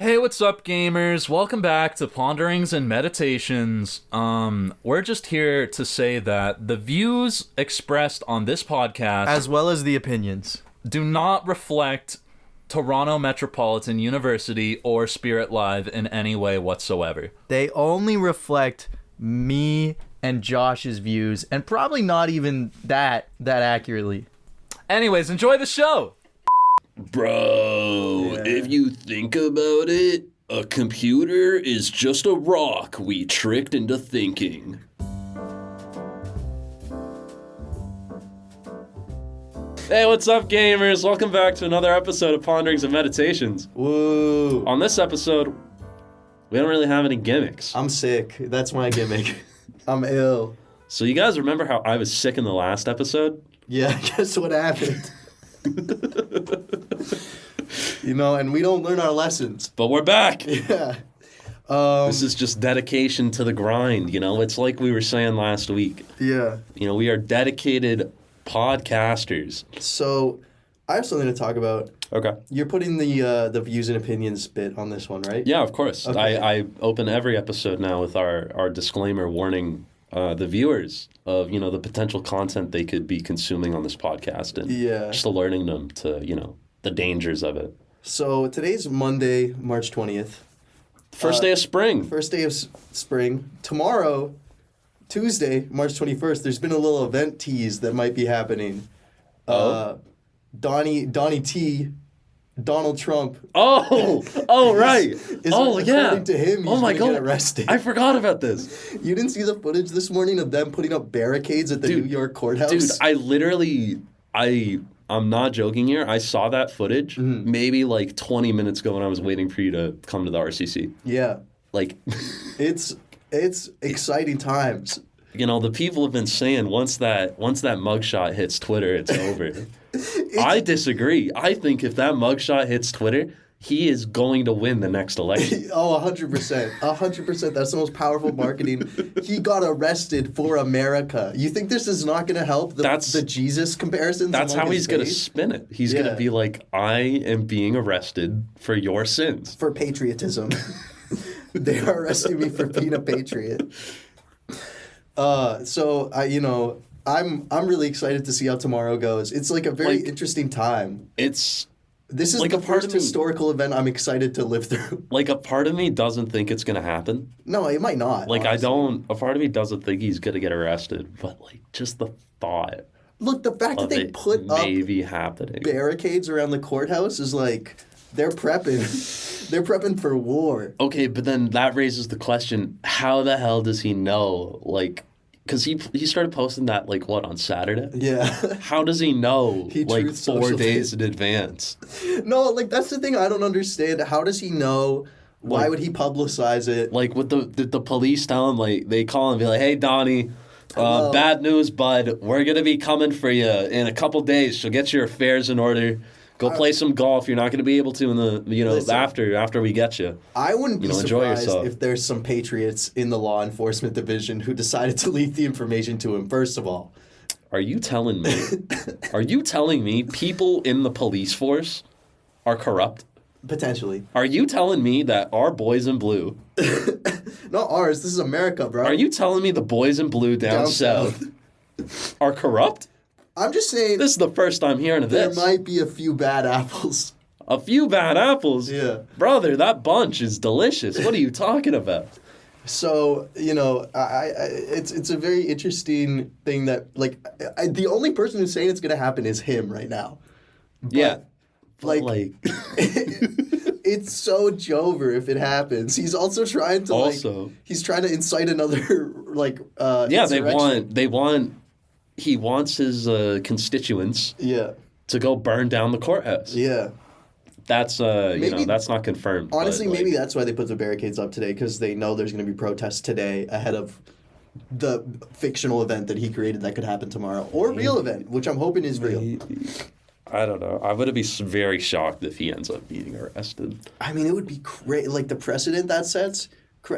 Hey, what's up, gamers? Welcome back to Ponderings and Meditations. We're just here to say that the views expressed on this podcast, as well as the opinions, do not reflect Toronto Metropolitan University or Spirit Live in any way whatsoever. They only reflect me and Josh's views, and probably not even that accurately. Anyways, enjoy the show! Bro, if you think about it, a computer is just a rock we tricked into thinking. Hey, what's up, gamers? Welcome back to another episode of Ponderings and Meditations. Woo! On this episode, we don't really have any gimmicks. I'm sick. That's my gimmick. I'm ill. So you guys remember how I was sick in the last episode? Yeah, guess what happened? And we don't learn our lessons. But we're back! Yeah. This is just dedication to the grind, It's like we were saying last week. Yeah. We are dedicated podcasters. So, I have something to talk about. Okay. You're putting the views and opinions bit on this one, right? Yeah, of course. Okay. I open every episode now with our disclaimer warning the viewers of, the potential content they could be consuming on this podcast and just alerting them to, the dangers of it. So today's Monday, March 20th. First day of spring. First day of spring. Tomorrow, Tuesday, March 21st, there's been a little event tease that might be happening. Donnie T, Donald Trump. Oh, right. According to him, he's going to get arrested. I forgot about this. You didn't see the footage this morning of them putting up barricades at the New York courthouse? Dude, I'm not joking here. I saw that footage maybe like 20 minutes ago when I was waiting for you to come to the RCC. Yeah. Like, it's exciting times. The people have been saying once that mugshot hits Twitter, it's over. I disagree. I think if that mugshot hits Twitter, he is going to win the next election. Oh, 100%. 100%. That's the most powerful marketing. He got arrested for America. You think this is not going to help the Jesus comparisons? That's how he's going to spin it. He's going to be like, I am being arrested for your sins. For patriotism. They are arresting me for being a patriot. So I'm really excited to see how tomorrow goes. It's like a very interesting time. This is like the first historical event I'm excited to live through. Like, a part of me doesn't think it's going to happen. No, it might not. Like, honestly. a part of me doesn't think he's going to get arrested. But, just the thought. Look, the fact that they put up maybe happening barricades around the courthouse is like, they're prepping. They're prepping for war. Okay, but then that raises the question, how the hell does he know? Because he started posting that, on Saturday? Yeah. How does he know, 4 days in advance? No, that's the thing I don't understand. How does he know? Why would he publicize it? With the police tell him, they call him and be like, hey, Donnie, bad news, bud. We're going to be coming for you in a couple days, so get your affairs in order. Go play some golf. You're not going to be able to in the listen, after we get you. I wouldn't be surprised if there's some patriots in the law enforcement division who decided to leak the information to him. First of all, are you telling me people in the police force are corrupt? Potentially. Are you telling me that our boys in blue? Not ours. This is America, bro. Are you telling me the boys in blue down south are corrupt? I'm just saying... This is the first I'm hearing of this. There might be a few bad apples. A few bad apples? Yeah. Brother, that bunch is delicious. What are you talking about? So, it's a very interesting thing that, the only person who's saying it's going to happen is him right now. But, it's so Jover if it happens. He's also trying to, he's trying to incite another, insurrection. He wants his constituents to go burn down the courthouse. Yeah. That's that's not confirmed. Honestly, maybe that's why they put the barricades up today, because they know there's going to be protests today ahead of the fictional event that he created that could happen tomorrow. Or real event, which I'm hoping is real. I don't know. I would be very shocked if he ends up being arrested. I mean, it would be great. The precedent that sets,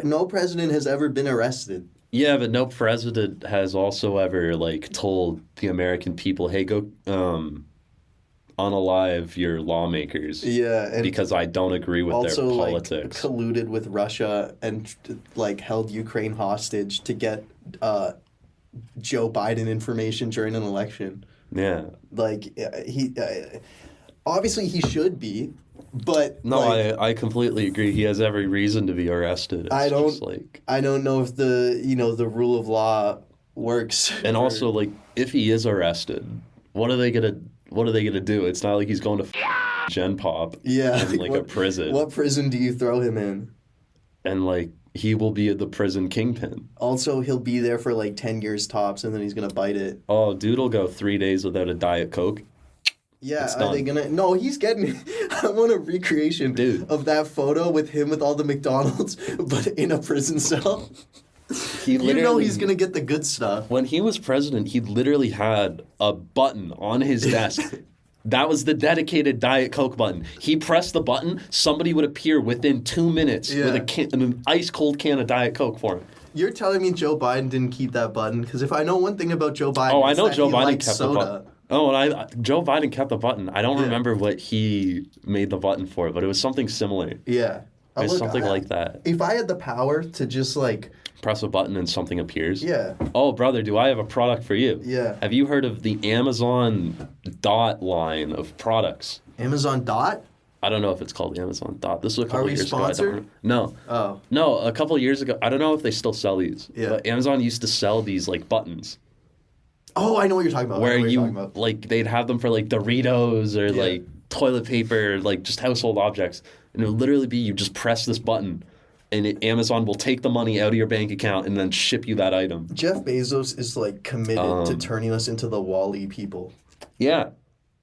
no president has ever been arrested. Yeah, but no president has also ever told the American people, "Hey, go unalive your lawmakers. Yeah, and because I don't agree with their also politics. like colluded with Russia and like held Ukraine hostage to get Joe Biden information during an election. Yeah. Like he obviously he should be, but No, like, I completely agree. He has every reason to be arrested. It's I don't just like, I don't know if the rule of law works. and also like if he is arrested, what are they gonna do? It's not like he's going to Gen Pop yeah, in like a prison. What prison do you throw him in? And like he will be the prison kingpin. Also, he'll be there for like 10 years tops, and then he's gonna bite it. Oh, dude will go 3 days without a Diet Coke. Yeah, It's are they done. gonna? No, he's getting. I want a recreation Dude. of that photo with him with all the McDonald's, but in a prison cell. He You know literally- he's gonna get the good stuff. When he was president, he literally had a button on his desk. That was the dedicated Diet Coke button. He pressed the button, somebody would appear within 2 minutes with an ice-cold can of Diet Coke for him. You're telling me Joe Biden didn't keep that button? Because if I know one thing about Joe Biden, Oh, I it's know that Joe he Biden likes kept the soda. button. Oh, and Joe Biden kept the button. I don't remember what he made the button for, but it was something similar. Yeah, It was Look, something like that. If I had the power to just like, Press a button and something appears. yeah, Oh, brother, do I have a product for you? Yeah. Have you heard of the Amazon Dot line of products? Amazon Dot. I don't know if it's called Amazon Dot. This was a couple Are we years ago. I don't sponsored? remember. No. Oh, No, a couple of years ago. I don't know if they still sell these. Yeah. But Amazon used to sell these like buttons oh, I know what you're talking about. I where know what you're you talking about. like they'd have them for like Doritos or Yeah. like toilet paper, like just household objects. And it would literally be you just press this button and Amazon will take the money out of your bank account and then ship you that item. Jeff Bezos is like committed to turning us into the Wall-E people. Yeah.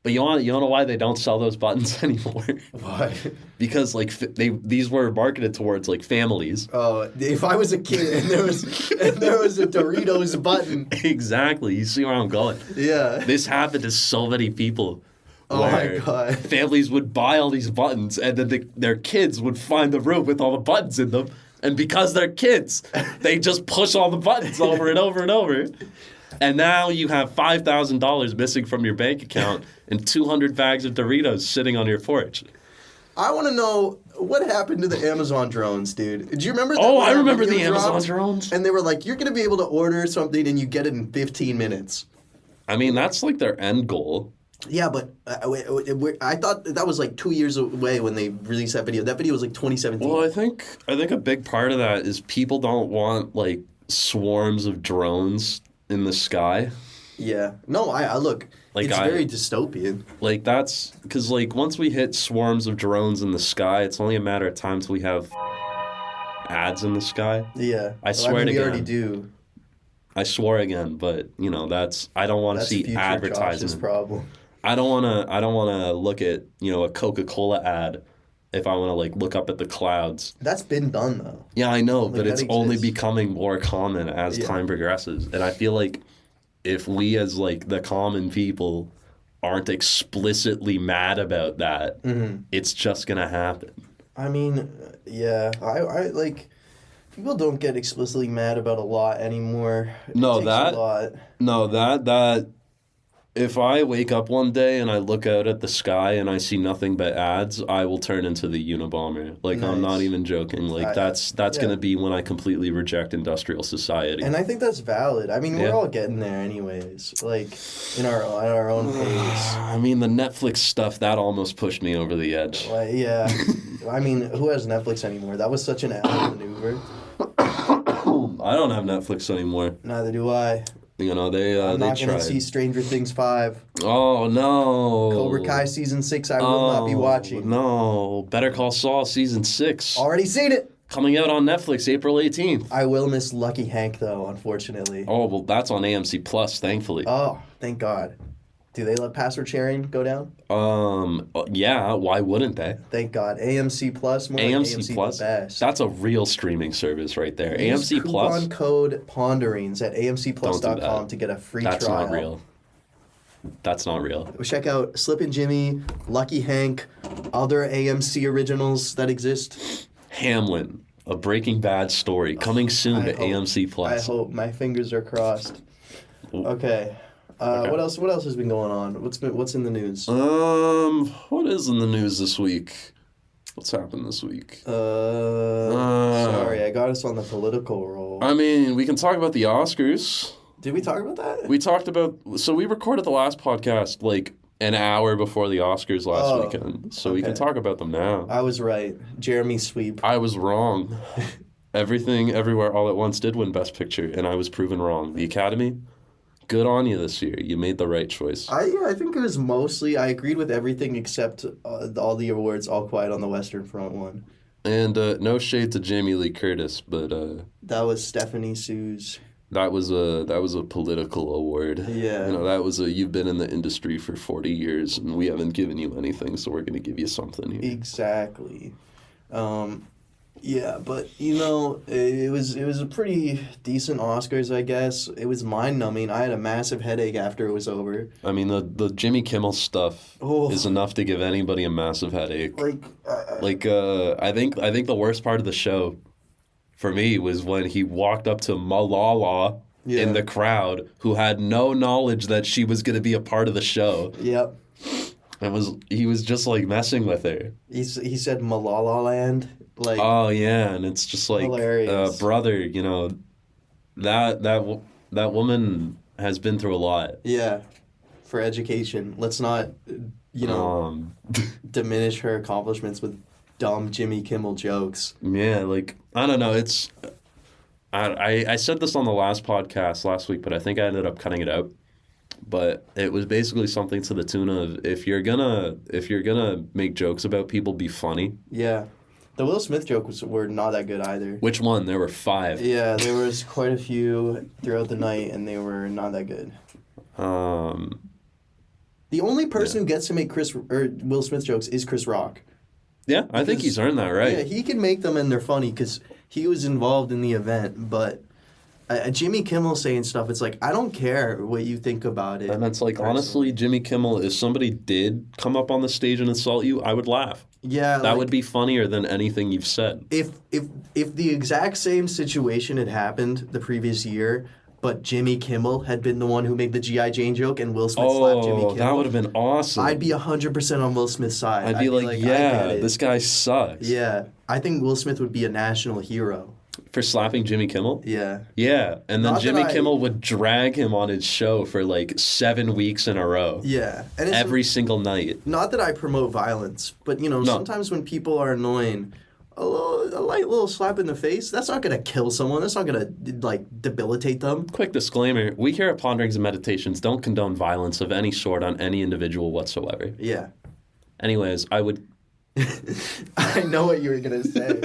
But you want to know why they don't sell those buttons anymore? Why? Because like these were marketed towards like families. Oh, if I was a kid and there was a Doritos button, Exactly. You see where I'm going. yeah. This happened to so many people. Oh my where God. Families would buy all these buttons, and then their kids would find the room with all the buttons in them. And because they're kids, they just push all the buttons over and over and over. And now you have $5,000 missing from your bank account and 200 bags of Doritos sitting on your porch. I want to know what happened to the Amazon drones, dude. Do you remember that? Oh, when I that remember video the Amazon dropped? drones. And they were like, you're going to be able to order something and you get it in 15 minutes. I mean, that's like their end goal. Yeah, but I thought that was like 2 years away when they released that video. That video was like 2017. Well, I think a big part of that is people don't want like swarms of drones in the sky. Yeah. No, I look, Like, it's very dystopian. Like that's because like once we hit swarms of drones in the sky, it's only a matter of time till we have ads in the sky. Yeah. I swear to we God. already do. I swore again, but you know I don't want to That's see future Josh's advertisement. problem. I don't want to look at a Coca-Cola ad if I want to like look up at the clouds. That's been done though. Yeah, I know, but that it's only exists. becoming more common as Yeah. time progresses. And I feel like if we as like the common people aren't explicitly mad about that, it's just going to happen. I mean, yeah, I like people don't get explicitly mad about a lot anymore. It No, takes that- a lot. No, that if I wake up one day and I look out at the sky and I see nothing but ads, I will turn into the Unabomber. Like I'm not Nice. even joking. Like that's yeah. going to be when I completely reject industrial society. And I think that's valid. I mean, Yeah. we're all getting there anyways. Like in our at our own pace. I mean, the Netflix stuff that almost pushed me over the edge. Like, yeah. I mean, who has Netflix anymore? That was such an ad maneuver. I don't have Netflix anymore. Neither do I. You know, they I'm not tried. gonna see Stranger Things 5. Oh no. Cobra Kai season 6. I will not be watching. No, Better Call Saul season 6 Already seen it. coming out on Netflix April 18th. I will miss Lucky Hank though, unfortunately. Oh well, that's on AMC Plus, thankfully. Oh, thank God. Do they let password sharing go down? Yeah, why wouldn't they? Thank God. AMC Plus, more like AMC AMC Plus, the best. that's a real streaming service right there. Use AMC Plus, coupon code Ponderings at Don't do amcplus.com that. to get a free that's trial. not real. That's not real. Check out Slip and Jimmy, Lucky Hank, other AMC originals that exist. Hamlin, a Breaking Bad story, coming soon I to hope- AMC Plus. I hope. My fingers are crossed. Okay. Okay. What else has been going on? What's in the news? What is in the news this week? What's happened this week? Sorry, I got us on the political roll. I mean, we can talk about the Oscars. Did we talk about that? We talked about... So we recorded the last podcast, like, an hour before the Oscars last weekend. So we can talk about them now. I was right. Jeremy Sweep. I was wrong. Everything, Everywhere, All at Once did win Best Picture, and I was proven wrong. The Academy, good on you this year. You made the right choice. I think it was mostly, I agreed with everything except all the awards All Quiet on the Western Front won. And no shade to Jamie Lee Curtis, but that was Stephanie Sue's. That was a political award. Yeah. You know, that was you've been in the industry for 40 years, and we haven't given you anything, so we're going to give you something here. Exactly. Yeah, but it was a pretty decent Oscars, I guess. It was mind-numbing. I had a massive headache after it was over. I mean, the Jimmy Kimmel stuff is enough to give anybody a massive headache. I think the worst part of the show for me was when he walked up to Malala in the crowd, who had no knowledge that she was going to be a part of the show. Yep. He was just like messing with her. He said Malala Land. Like, oh yeah, and it's just like, brother, that woman has been through a lot. Yeah, for education. Let's not, diminish her accomplishments with dumb Jimmy Kimmel jokes. Yeah, like, I don't know. It's, I said this on the last podcast last week, but I think I ended up cutting it out. But it was basically something to the tune of, if you're gonna make jokes about people, be funny. Yeah. The Will Smith jokes were not that good either. Which one? There were 5. Yeah, there was quite a few throughout the night, and they were not that good. The only person who gets to make Will Smith jokes is Chris Rock. Yeah, I think he's earned that right. Yeah, he can make them, and they're funny because he was involved in the event. But Jimmy Kimmel saying stuff, it's like, I don't care what you think about it. And it's like, honestly, Jimmy Kimmel, if somebody did come up on the stage and insult you, I would laugh. Yeah, that would be funnier than anything you've said. If the exact same situation had happened the previous year, but Jimmy Kimmel had been the one who made the G.I. Jane joke and Will Smith slapped Jimmy Kimmel, that would have been awesome. I'd be 100% on Will Smith's side. I'd be like, yeah, this guy sucks. Yeah, I think Will Smith would be a national hero. For slapping Jimmy Kimmel? Yeah. Yeah, and then Jimmy Kimmel would drag him on his show for like 7 weeks in a row. Yeah. And every single night. Not that I promote violence, but, sometimes when people are annoying, a light little slap in the face, that's not going to kill someone. That's not going to, debilitate them. Quick disclaimer, we here at Ponderings and Meditations don't condone violence of any sort on any individual whatsoever. Yeah. Anyways, I would... I know what you were going to say.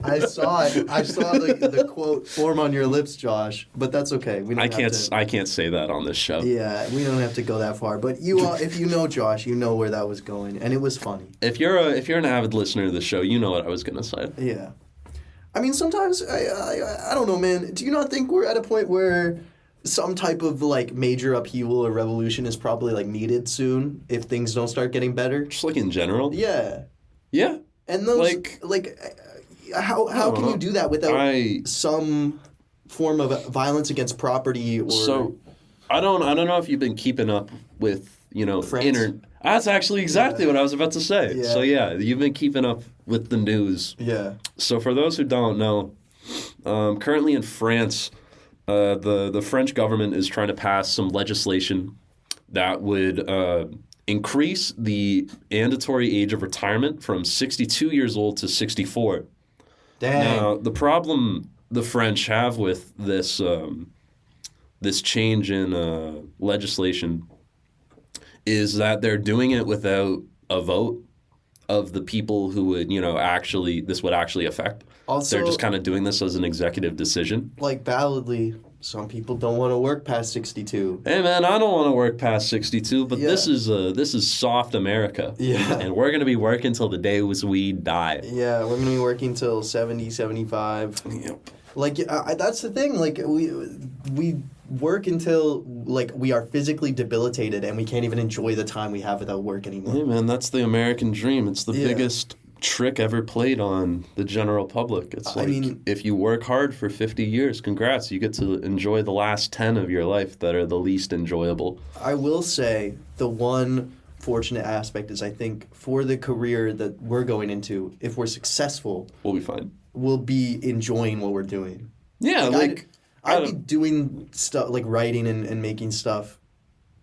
I saw it. I saw the quote form on your lips, Josh, but that's okay. I can't say that on this show. Yeah, we don't have to go that far. But if you know Josh, you know where that was going, and it was funny. If you're an avid listener to the show, you know what I was going to say. Yeah. I mean, sometimes, I don't know, man. Do you not think we're at a point where some type of, major upheaval or revolution is probably, needed soon if things don't start getting better? Just, in general? Yeah. Yeah. And those, how can you do that without some form of violence against property or... So, I don't know if you've been keeping up with, Friends? That's actually exactly what I was about to say. Yeah. So, yeah, you've been keeping up with the news. Yeah. So, for those who don't know, currently in France, the French government is trying to pass some legislation that would... increase the mandatory age of retirement from 62 years old to 64. Dang. Now, the problem the French have with this this change in legislation is that they're doing it without a vote of the people who would, this would actually affect. Also, they're just kind of doing this as an executive decision. Validly, some people don't want to work past 62. Hey man, I don't want to work past 62, but this is soft America. Yeah. And we're going to be working till the day we die. Yeah, we're going to be working till 70, 75. Yep. That's the thing. We work until we are physically debilitated and we can't even enjoy the time we have without work anymore. Hey man, that's the American dream. It's the biggest trick ever played on the general public. It's like, if you work hard for 50 years, congrats, you get to enjoy the last 10 of your life that are the least enjoyable. I will say the one fortunate aspect is I think for the career that we're going into, if we're successful, We'll be fine. we'll be enjoying what we're doing. Yeah, I'd be doing stuff like writing and making stuff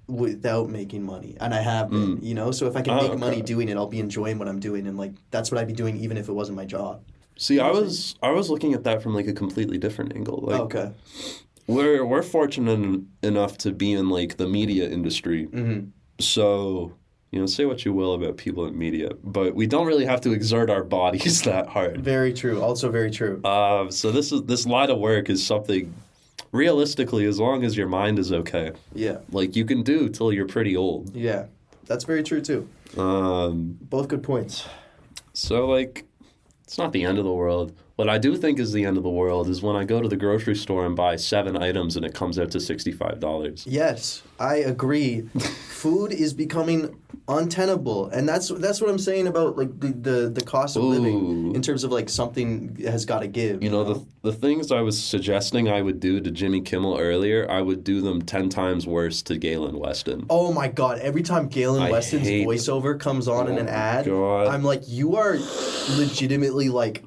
without making money, and I have been, so if I can make money doing it, I'll be enjoying what I'm doing, and like that's what I'd be doing even if it wasn't my job. See, I was looking at that from like a completely different angle. Like, okay, we're fortunate enough to be in like the media industry, so say what you will about people in media, but we don't really have to exert our bodies that hard. Very true. Also very true. So this line of work is something. Realistically, as long as your mind is okay. Yeah. Like, you can do till you're pretty old. Yeah. That's very true, too. Both good points. So, like, it's not the end of the world. What I do think is the end of the world is when I go to the grocery store and buy 7 items and it comes out to $65. Yes, I agree. Food is becoming untenable, and that's what I'm saying about like the cost of living in terms of like something has got to give. The things I was suggesting I would do to Jimmy Kimmel earlier, I would do them 10 times worse to Galen Weston. Oh my God! Every time Galen Weston's voiceover comes on in an ad, God. I'm like, you are legitimately like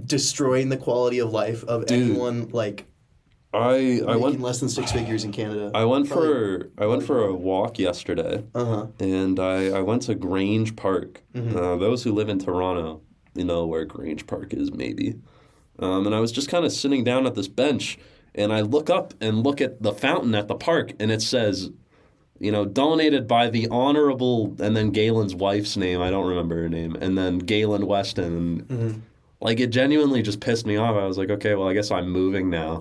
destroying the quality of life of anyone like I making less than 6 figures in Canada. I went for a walk yesterday, and I went to Grange Park. Those who live in Toronto, where Grange Park is maybe. And I was just kind of sitting down at this bench, and I look up and look at the fountain at the park, and it says, donated by the Honorable, and then Galen's wife's name, I don't remember her name, and then Galen Weston. And, like, it genuinely just pissed me off. I was like, okay, well, I guess I'm moving now.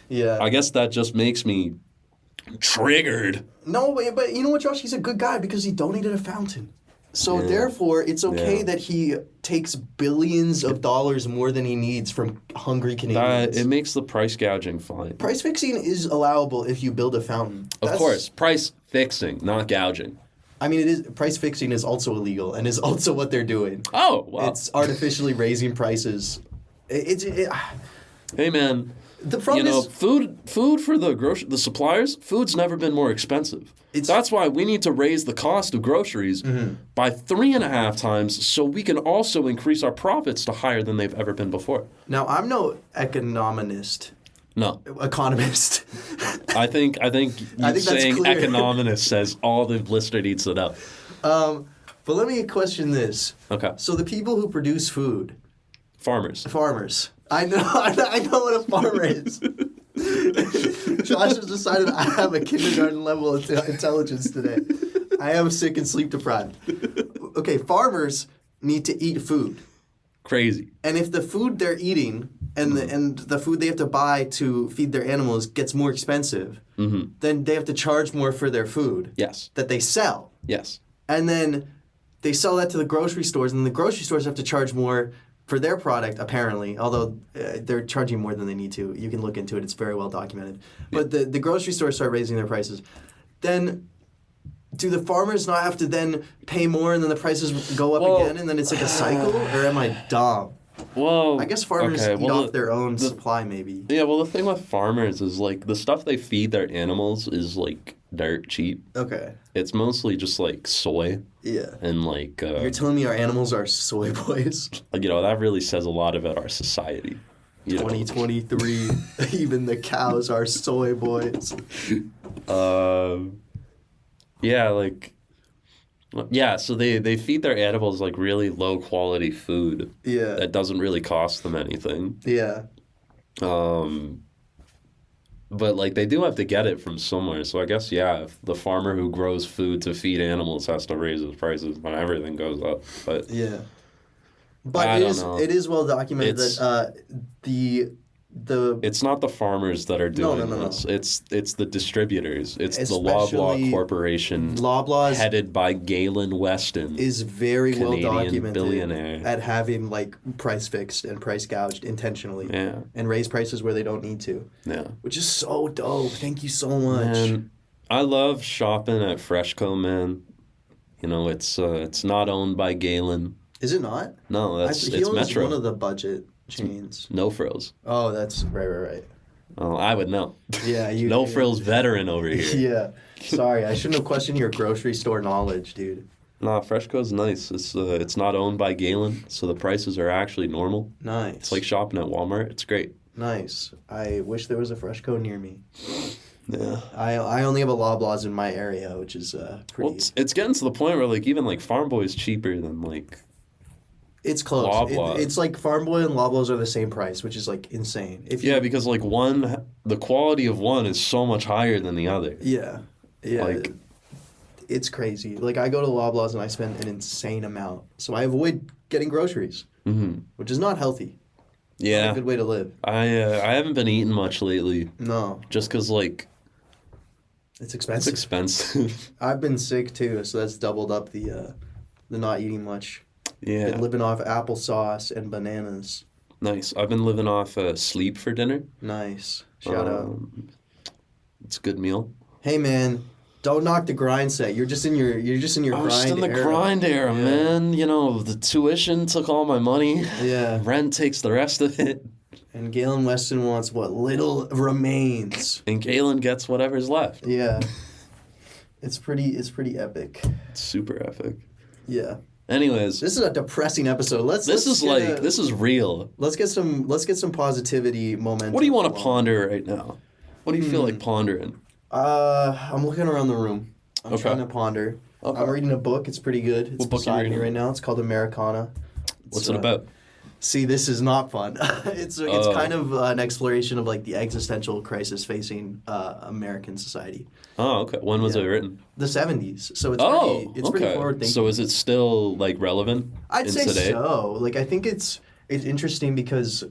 Yeah. I guess that just makes me triggered. No, but you know what, Josh? He's a good guy because he donated a fountain. So therefore, it's okay that he takes billions of dollars more than he needs from hungry Canadians. It makes the price gouging fine. Price fixing is allowable if you build a fountain. Of course, price fixing, not gouging. I mean, it is price fixing is also illegal and is also what they're doing. Oh, well. It's artificially raising prices. Hey, man. The problem is food for the suppliers. Food's never been more expensive. That's why we need to raise the cost of groceries by 3.5 times, so we can also increase our profits to higher than they've ever been before. Now, I'm no economist. No. Economist. I think saying economist says all the listener needs to know. But let me question this. Okay. So the people who produce food. Farmers. I know what a farmer is. Josh has decided I have a kindergarten level of intelligence today. I am sick and sleep deprived. Okay, farmers need to eat food. Crazy. And if the food they're eating and the food they have to buy to feed their animals gets more expensive, then they have to charge more for their food. Yes. That they sell. Yes. And then they sell that to the grocery stores, and the grocery stores have to charge more for their product, apparently, although they're charging more than they need to. You can look into it. It's very well documented. But the grocery stores start raising their prices. Then do the farmers not have to then pay more and then the prices go up again and then it's like a cycle? Or am I dumb? Well, I guess farmers eat off their own supply, maybe. Yeah, well, the thing with farmers is, like, the stuff they feed their animals is, like, dirt cheap. Okay. It's mostly just, like, soy. Yeah. And, like... You're telling me our animals are soy boys? That really says a lot about our society. 2023, even the cows are soy boys. Yeah, like... Yeah, so they feed their animals, like, really low-quality food. Yeah. That doesn't really cost them anything. Yeah. But, like, they do have to get it from somewhere. So I guess, if the farmer who grows food to feed animals has to raise his prices, then everything goes up. But yeah. But it is well documented that it's not the farmers that are doing this. It's the distributors. It's the Loblaw Corporation, headed by Galen Weston, is very Canadian well documented billionaire, at having like price fixed and price gouged intentionally, and raise prices where they don't need to. Yeah, which is so dope. Thank you so much. Man, I love shopping at Freshco, man. It's not owned by Galen. Is it not? No, He it's owns Metro. one of the budget chains. No Frills. Oh, that's right. Oh, I would know. Yeah, you. No Frills veteran over here. Yeah. Sorry, I shouldn't have questioned your grocery store knowledge, dude. Nah, Freshco's nice. It's not owned by Galen, so the prices are actually normal. Nice. It's like shopping at Walmart. It's great. Nice. I wish there was a Freshco near me. Yeah. I only have a Loblaws in my area, which is pretty. Well, it's getting to the point where like even like Farm Boy's cheaper than like. It's close. Loblaws. It's like Farm Boy and Loblaws are the same price, which is like insane. Yeah, because like the quality of one is so much higher than the other. Yeah. Like, it's crazy. Like I go to Loblaws and I spend an insane amount, so I avoid getting groceries, which is not healthy. Yeah. Not a good way to live. I haven't been eating much lately. No. Just because like. It's expensive. It's expensive. I've been sick too, so that's doubled up the not eating much. Yeah. Been living off applesauce and bananas. Nice. I've been living off sleep for dinner. Nice. Shout out. It's a good meal. Hey man, don't knock the grind set. You're just in your grind era. I was in the grind era, man. You know, the tuition took all my money. Yeah. Rent takes the rest of it. And Galen Weston wants what little remains. And Galen gets whatever's left. Yeah. It's pretty epic. It's super epic. Yeah. Anyways, This is a depressing episode. this is real. Let's get some positivity momentum. What do you want to ponder right now? What do you feel like pondering? I'm looking around the room. I'm Okay. trying to ponder. Okay. I'm reading a book. It's pretty good. It's What book are you beside me reading? right now. It's called Americana. What's it about? See, this is not fun. It's kind of an exploration of like the existential crisis facing American society. Oh, okay. When was it written? The 70s. So it's pretty okay. forward thinking. So is it still like relevant? I'd in say today? so. Like I think it's interesting because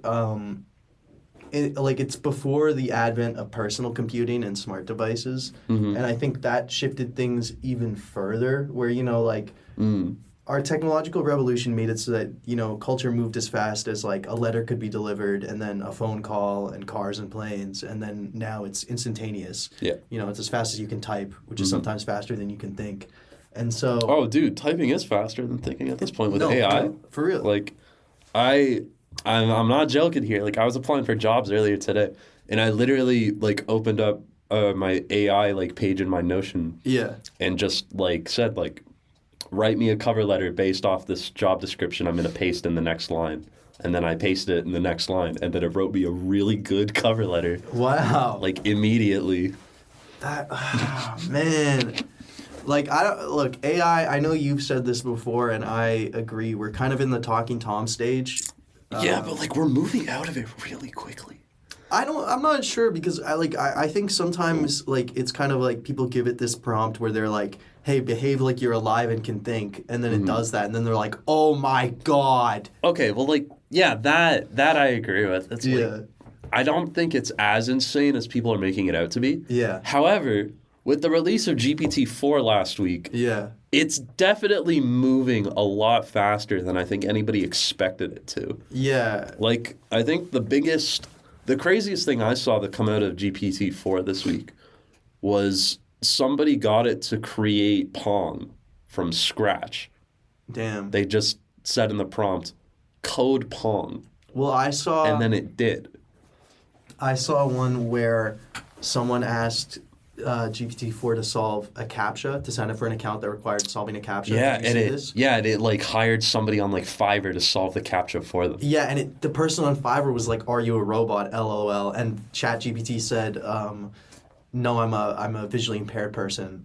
it's before the advent of personal computing and smart devices, and I think that shifted things even further. Where our technological revolution made it so that culture moved as fast as like a letter could be delivered, and then a phone call, and cars and planes, and then now it's instantaneous. Yeah. It's as fast as you can type, which is sometimes faster than you can think, and so. Oh, dude, typing is faster than thinking at this point with No, AI. for real. Like, I'm not joking here. Like, I was applying for jobs earlier today, and I literally like opened up my AI like page in my Notion. Yeah. And just like said like, write me a cover letter based off this job description. I'm gonna paste in the next line, and then I pasted it in the next line, and then it wrote me a really good cover letter. Wow. Like immediately. Man. Like look, AI, I know you've said this before and I agree. We're kind of in the talking Tom stage. Yeah, but like we're moving out of it really quickly. I'm not sure because I think sometimes like it's kind of like people give it this prompt where they're like, "Hey, behave like you're alive and can think." And then it does that and then they're like, "Oh my god." Okay, well like yeah, that I agree with. It's like I don't think it's as insane as people are making it out to be. Yeah. However, with the release of GPT-4 last week, it's definitely moving a lot faster than I think anybody expected it to. Yeah. Like, I think the craziest thing I saw that come out of GPT-4 this week was somebody got it to create Pong from scratch. Damn. They just said in the prompt, code Pong. Well, I saw... And then it did. I saw one where someone asked GPT-4 to solve a CAPTCHA, to sign up for an account that required solving a CAPTCHA. Yeah, Did you see this? and it like hired somebody on like Fiverr to solve the CAPTCHA for them. Yeah, and the person on Fiverr was like, "Are you a robot? LOL." And ChatGPT said, "No, I'm a visually impaired person,"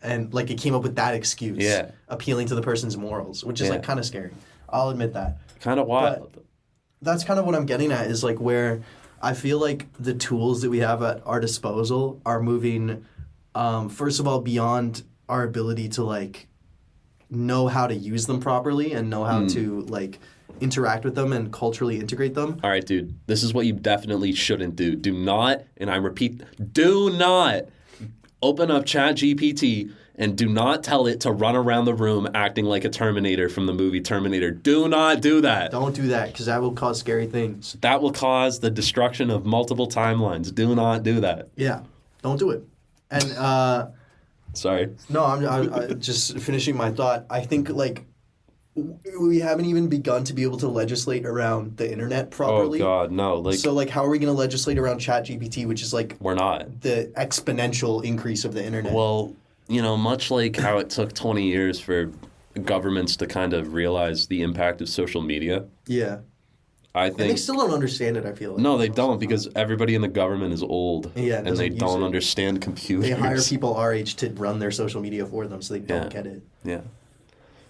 and like it came up with that excuse, appealing to the person's morals, which is like kind of scary. I'll admit that. Kind of wild. But that's kind of what I'm getting at is like where I feel like the tools that we have at our disposal are moving, first of all, beyond our ability to like know how to use them properly and know how to like interact with them and culturally integrate them. All right, dude, this is what you definitely shouldn't do. Do not, and I repeat, do not open up ChatGPT and do not tell it to run around the room acting like a Terminator from the movie Terminator. Do not do that. Don't do that because that will cause scary things. That will cause the destruction of multiple timelines. Do not do that. Yeah, don't do it. And sorry. No, I'm just finishing my thought. I think like we haven't even begun to be able to legislate around the internet properly. Oh God, no! Like, So like, how are we going to legislate around ChatGPT, which is like we're not. the exponential increase of the internet? Well, much like how it took 20 years for governments to kind of realize the impact of social media. Yeah. I And they think still don't understand it, I feel like. no, they don't because everybody in the government is old. Yeah, and they doesn't use don't it. understand computers. They hire people our age to run their social media for them, so they don't Yeah. get it. Yeah.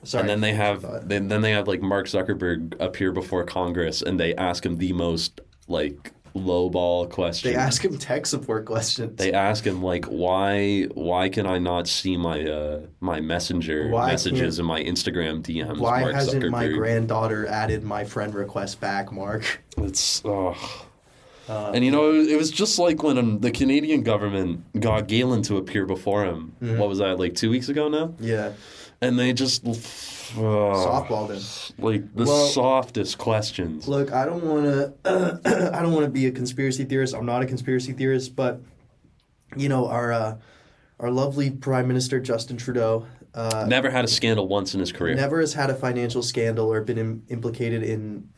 Sorry. And then they finish your have thought. then they have like Mark Zuckerberg appear before Congress and they ask him the most like lowball questions. They ask him tech support questions. They ask him like why can I not see my my messenger Why messages can't- and my Instagram DMs? Why Mark hasn't Zuckerberg? my granddaughter added my friend request back, Mark? It's and it was just like when the Canadian government got Galen to appear before him. Mm-hmm. What was that, like 2 weeks ago now? Yeah. And they just Softballed him. like the Well, softest questions. Look, I don't want to. I don't want to be a conspiracy theorist. I'm not a conspiracy theorist, but our lovely Prime Minister Justin Trudeau Never had a scandal once in his career. never has had a financial scandal or been implicated in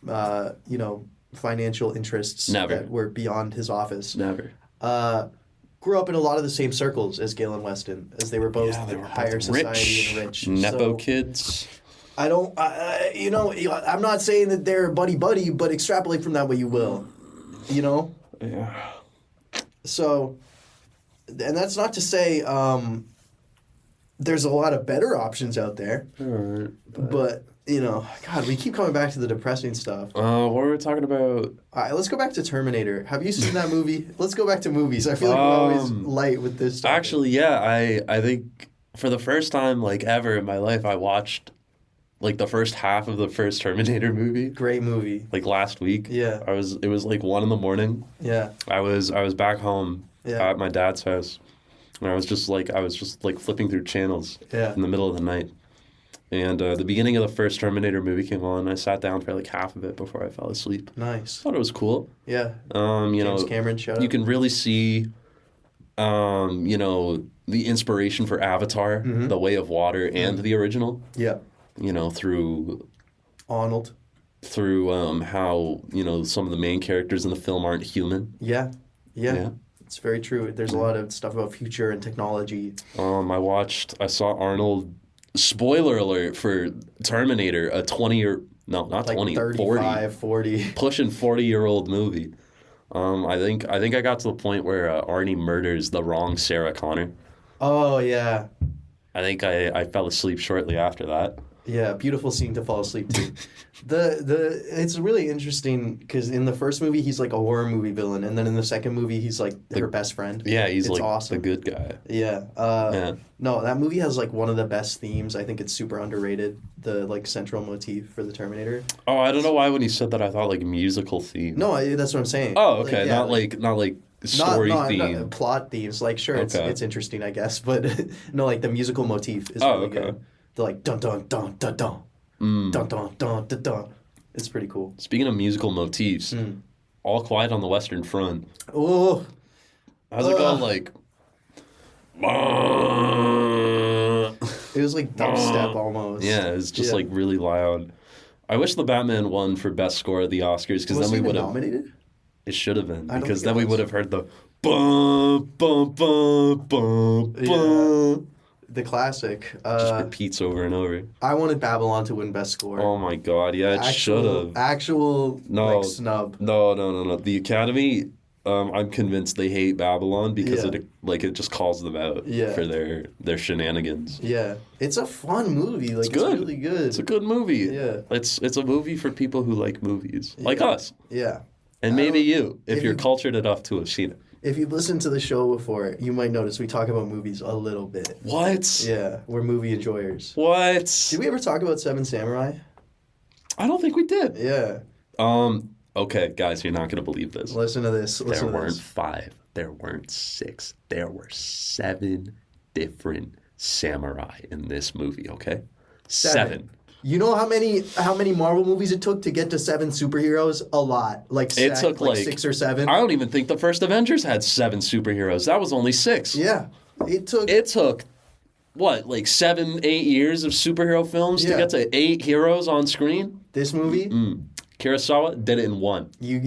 financial interests Never. that were beyond his office. Never. Grew up in a lot of the same circles as Galen Weston, as they were both Yeah, they were both higher society and rich. Nepo So, kids. I don't, I'm not saying that they're buddy-buddy, but extrapolate from that what you will, Yeah. So, and that's not to say there's a lot of better options out there, Alright. but, God, we keep coming back to the depressing stuff. What were we talking about? All right, let's go back to Terminator. Have you seen that movie? Let's go back to movies. I feel like we're always light with this stuff. Actually, yeah, I think for the first time like ever in my life, I watched like the first half of the first Terminator movie. Great movie. Like last week. Yeah. It was like 1 a.m. Yeah. I was back home Yeah. at my dad's house. And I was just like flipping through channels Yeah. in the middle of the night. And the beginning of the first Terminator movie came on. I sat down for like half of it before I fell asleep. Nice. Thought it was cool. Yeah. You James know, Cameron showed up. you can really see, the inspiration for Avatar, Mm-hmm. The Way of Water, and the original. Yeah. Through Arnold. how some of the main characters in the film aren't human. Yeah. Yeah. Yeah. It's very true. There's a lot of stuff about future and technology. I saw Arnold. Spoiler alert for Terminator, a 20-year, no, not Like 20, 35, 40, 40. pushing 40-year-old movie. I think I got to the point where Arnie murders the wrong Sarah Connor. Oh, yeah. I think I fell asleep shortly after that. Yeah, beautiful scene to fall asleep to. It's really interesting because in the first movie he's like a horror movie villain, and then in the second movie he's like her best friend. Yeah, he's It's like awesome. the good guy. Yeah. Yeah. No, that movie has like one of the best themes. I think it's super underrated. The like central motif for the Terminator. Oh, I don't know why when he said that I thought like musical theme. No, that's what I'm saying. Oh, okay. yeah, not like story theme. Not plot themes. Like, sure, Okay. it's interesting, I guess, but no, like the musical motif is Oh, really okay. good. The like dun dun dun dun dun dun dun dun dun dun. It's pretty cool. Speaking of musical motifs, All Quiet on the Western Front. Oh, How's it going? Like. it was like dubstep almost. Yeah, it's just Yeah. like really loud. I wish the Batman won for best score at the Oscars because Was then it we would even have. nominated? It should have been I don't because think it then we was. would have heard the bum bum bum bum bum. The classic. Just repeats over and over. I wanted Babylon to win best score. Oh my god! Yeah, it should have. Actual No. like snub. No. The Academy. I'm convinced they hate Babylon because Yeah. it just calls them out Yeah. for their shenanigans. Yeah, it's a fun movie. Like, it's good. really good. It's a good movie. Yeah. It's a movie for people who like movies, like us, Yeah. and maybe you, if if you're you- cultured enough to have seen it. If you've listened to the show before, you might notice we talk about movies a little bit. What? Yeah, we're movie enjoyers. What? Did we ever talk about Seven Samurai? I don't think we did. Yeah. Okay, guys, you're not gonna believe this. Listen to this. There Listen to weren't this. 5. There weren't 6. There were 7 different samurai in this movie. Okay, 7. You know how many Marvel movies it took to get to 7 superheroes? A lot. Like It took like 6 or 7. I don't even think the first Avengers had 7 superheroes. That was only 6. Yeah. It took It took what, like 7, 8 years of superhero films to Yeah. get to 8 heroes on screen? This movie, Kurosawa did it in 1. you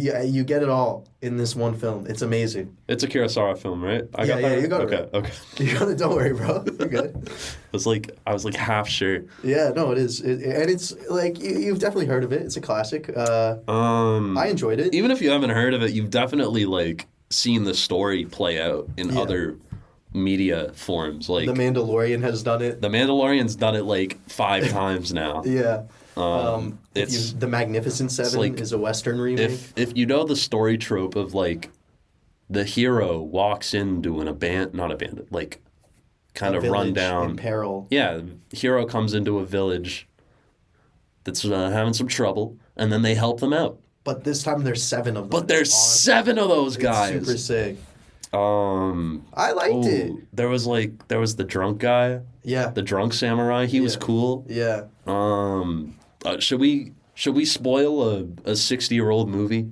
get it all in this one film. It's amazing. It's a Kurosawa film, right? I got Yeah, that? you got it Okay, right. okay. You got it. Don't worry, bro. You're good. I was like half sure. Yeah, no, it is, and it's like you've definitely heard of it. It's a classic. I enjoyed it. Even if you haven't heard of it, you've definitely like seen the story play out in other media forms. Like The Mandalorian has done it. The Mandalorian's done it like 5 times now. Yeah. It's The Magnificent Seven like, is a Western remake. if you know the story trope of like the hero walks into not abandoned, like kind A of run village down in peril. Yeah, hero comes into a village that's having some trouble, and then they help them out. But this time there's 7 of them. But there's It's awesome. 7 of those It's guys. super sick. Um, I liked it. there was the drunk guy, Yeah. the drunk samurai. He was cool. Yeah. Should we spoil a 60-year-old movie?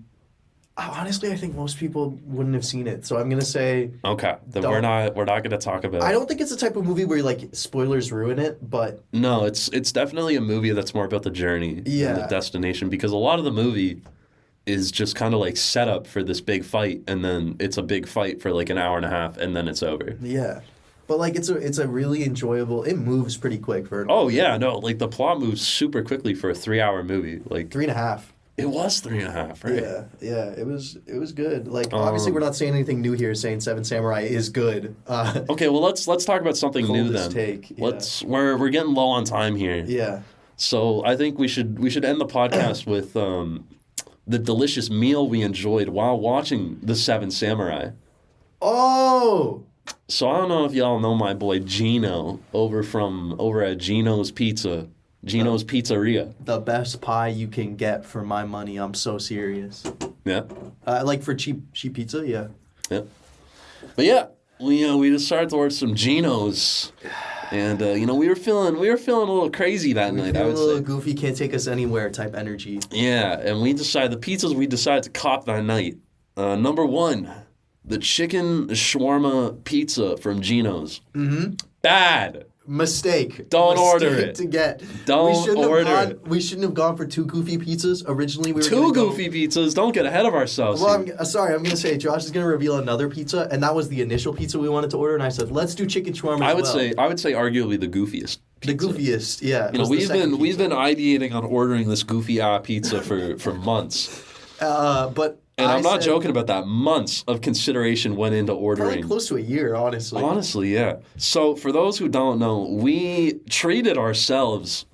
Honestly, I think most people wouldn't have seen it, so I'm gonna say Okay, then Don't. we're not gonna talk about. I don't think it's the type of movie where like spoilers ruin it, but No, it's definitely a movie that's more about the journey than Yeah. the destination, because a lot of the movie is just kind of like set up for this big fight, and then it's a big fight for like an hour and a half, and then it's over. yeah. But like it's a really enjoyable. It moves pretty quick for an Oh yeah, no, like the plot moves super quickly for a 3-hour movie. Like 3.5. it was 3.5, right? Yeah, it was good. Like obviously we're not saying anything new here. Saying Seven Samurai is good. Okay, well let's talk about something new Coldest then. take, yeah. We're getting low on time here. Yeah. So I think we should end the podcast with the delicious meal we enjoyed while watching The 7 Samurai. Oh. So I don't know if y'all know my boy Gino over at Gino's Pizza. Gino's Pizzeria. The best pie you can get for my money. I'm so serious. Yeah. Like for cheap pizza, yeah. Yeah. But yeah, we decided to order some Gino's. And we were feeling a little crazy that night, I Feeling would a little say. goofy, can't take us anywhere type energy. Yeah, and the pizzas we decided to cop that night. Number 1, the chicken shawarma pizza from Gino's. Mm-hmm. Bad. Mistake. Don't order Mistake it. to get. Don't order it. We shouldn't have gone for 2 goofy pizzas. Originally, we were 2 gonna go- goofy pizzas. Don't get ahead of ourselves. Well, here. I'm sorry. I'm gonna say Josh is gonna reveal another pizza, and that was the initial pizza we wanted to order. And I said, let's do chicken shawarma. I would say arguably the goofiest. the Pizza. goofiest. Yeah. You know, we've been ideating on ordering this goofy pizza for months. But And I'm not said joking about that. Months of consideration went into Probably ordering. close to a year, honestly. Honestly, yeah. So for those who don't know, we treated ourselves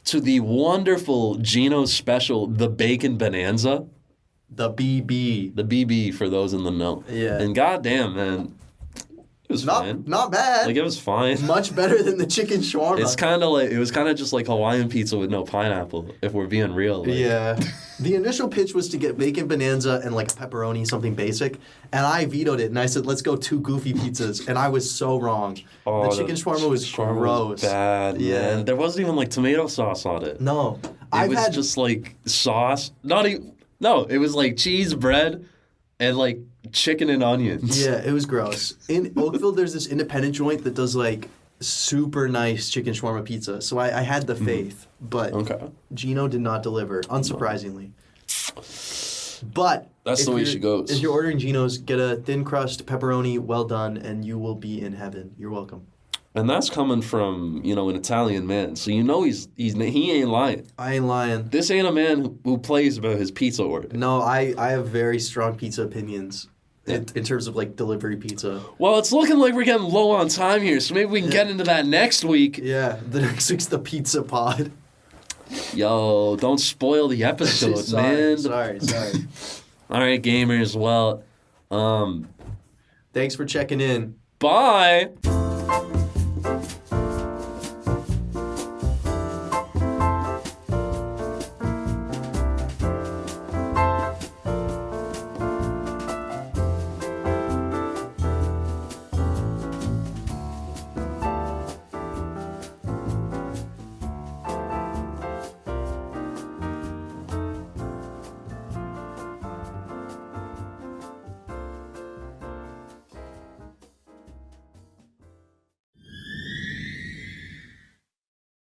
to the wonderful Gino's special, the Bacon Bonanza. The BB. The BB for those in the know. Yeah. And goddamn, man, it was fine. Not bad. Like it was fine. Much better than the chicken shawarma. It's kind of like, it was kind of just like Hawaiian pizza with no pineapple, if we're being real. Like, Yeah. The initial pitch was to get bacon bonanza and like a pepperoni, something basic. And I vetoed it and I said, let's go 2 goofy pizzas. And I was so wrong. Oh, the chicken shawarma was shawarma gross. bad, Yeah. man. There wasn't even like tomato sauce on it. No. It was just like sauce. No, it was like cheese, bread, and like chicken and onions. Yeah, it was gross. In Oakville, there's this independent joint that does like super nice chicken shawarma pizza. So I had the faith, but Okay. Gino did not deliver, unsurprisingly. But That's if the way you're- she goes. If you're ordering Gino's, get a thin crust pepperoni, well done, and you will be in heaven. You're welcome. And that's coming from, an Italian man. So he ain't lying. I ain't lying. This ain't a man who plays about his pizza order. No, I have very strong pizza opinions in terms of like delivery pizza. Well, it's looking like we're getting low on time here, so maybe we can get into that next week. Yeah, the next week's the pizza pod. Yo, don't spoil the episode, man. Sorry. All right, gamers. Well, Thanks for checking in. bye.